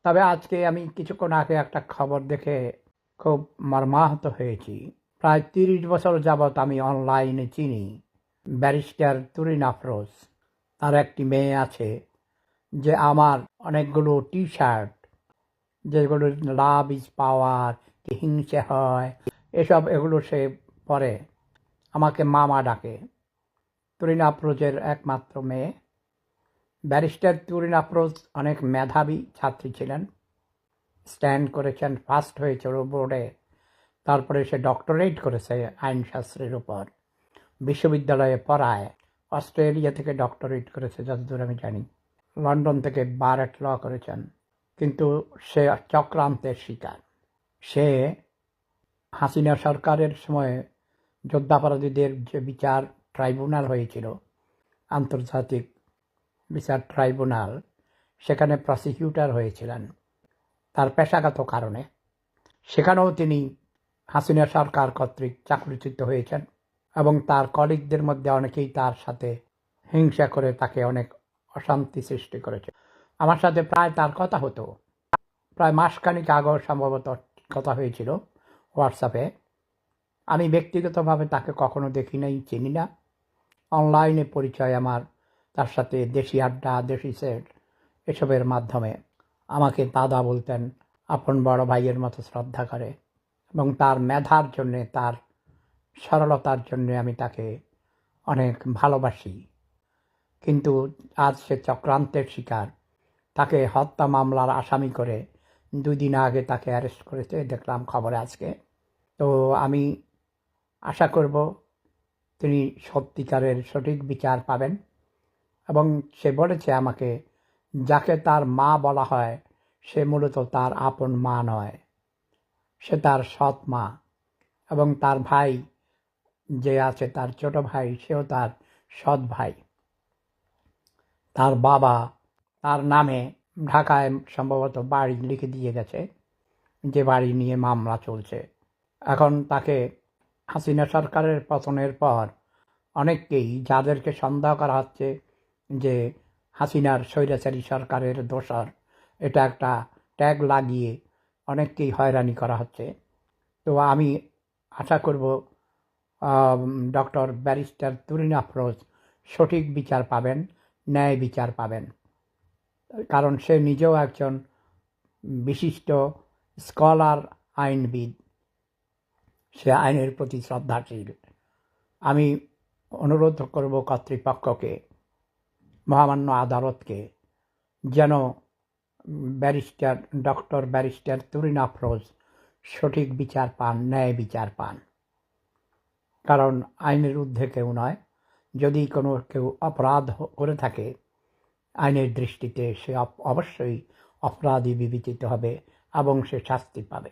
তবে আজকে আমি কিছুক্ষণ আগে একটা খবর দেখে খুব মর্মাহত হয়েছি। প্রায় ৩০ বছর যাবৎ আমি অনলাইনে চিনি ব্যারিস্টার তুরিন আফরোজ। তার একটি মেয়ে আছে যে আমার অনেকগুলো টি শার্ট, যেগুলো লাভ ইজ পাওয়ার, হিংসে হয়, এগুলো সে পরে আমাকে মামা ডাকে। তুরিন আফরোজের একমাত্র মেয়ে। ব্যারিস্টার তুরিন আফরোজ অনেক মেধাবী ছাত্রী ছিলেন, স্ট্যান্ড করেছেন, ফার্স্ট হয়েছিল বোর্ডে। তারপরে সে ডক্টরেট করেছে আইনশাস্ত্রের উপর, বিশ্ববিদ্যালয়ে পড়ায়। অস্ট্রেলিয়া থেকে ডক্টরেট করেছে যতদূর আমি জানি। লন্ডন থেকে বারেট ল করেছেন। কিন্তু সে চক্রান্তের শিকার। সে হাসিনা সরকারের সময়ে যুদ্ধাপরাধীদের যে বিচার ট্রাইব্যুনাল হয়েছিল, আন্তর্জাতিক বিচার ট্রাইব্যুনাল, সেখানে প্রসিকিউটর হয়েছিলেন তার পেশাগত কারণে। সেখানেও তিনি হাসিনা সরকার কর্তৃক চাকরিচ্যুত হয়েছেন এবং তার কলিগদের মধ্যে অনেকেই তার সাথে হিংসা করে তাকে অনেক অশান্তি সৃষ্টি করেছে। আমার সাথে প্রায় তার কথা হতো, প্রায় মাসখানিক আগেও সম্ভবত কথা হয়েছিল হোয়াটসঅ্যাপে। আমি ব্যক্তিগতভাবে তাকে কখনো দেখি নাই, চিনি না। অনলাইনে পরিচয় আমার তার সাথে, দেশি আড্ডা, দেশি সেট, এসবের মাধ্যমে। আমাকে দাদা বলতেন, আপন বড় ভাইয়ের মতো শ্রদ্ধা করে, এবং তার মেধার জন্যে, তার সরলতার জন্যে আমি তাকে অনেক ভালোবাসি। কিন্তু আজ সে চক্রান্তের শিকার। তাকে হত্যা মামলার আসামি করে 2 দিন আগে তাকে অ্যারেস্ট করেছে, দেখলাম খবরে আজকে। তো আমি আশা করব তিনি সত্যিকারের সঠিক বিচার পাবেন। এবং সে বলেছে আমাকে, যাকে তার মা বলা হয় সে মূলত তার আপন মা নয়, সে তার সৎ মা। এবং তার ভাই যে আছে, তার ছোট ভাই, সেও তার সৎ ভাই। তার বাবা তার নামে ঢাকায় সম্ভবত বাড়ি লিখে দিয়ে গেছে, যে বাড়ি নিয়ে মামলা চলছে। এখন তাকে হাসিনা সরকারের পতনের পর অনেককেই, যাদেরকে সন্দেহ করা হচ্ছে যে হাসিনার স্বৈরাচারী সরকারের দোসর, এটা একটা ট্যাগ লাগিয়ে অনেককেই হয়রানি করা হচ্ছে। তো আমি আশা করব ডক্টর ব্যারিস্টার তুরিন আফরোজ সঠিক বিচার পাবেন, ন্যায় বিচার পাবেন। কারণ সে নিজেও একজন বিশিষ্ট স্কলার, আইনবিদ। সে আইনের প্রতি শ্রদ্ধাশীল। আমি অনুরোধ করব কর্তৃপক্ষকে, মহামান্য আদালতকে, যেন ডক্টর ব্যারিস্টার তুরিন আফরোজ সঠিক বিচার পান, ন্যায় বিচার পান। কারণ আইনের ঊর্ধ্বে কেউ নয়। যদি কেউ অপরাধ করে থাকে, আইনের দৃষ্টিতে সে অবশ্যই অপরাধী বিবেচিত হবে এবং সে শাস্তি পাবে।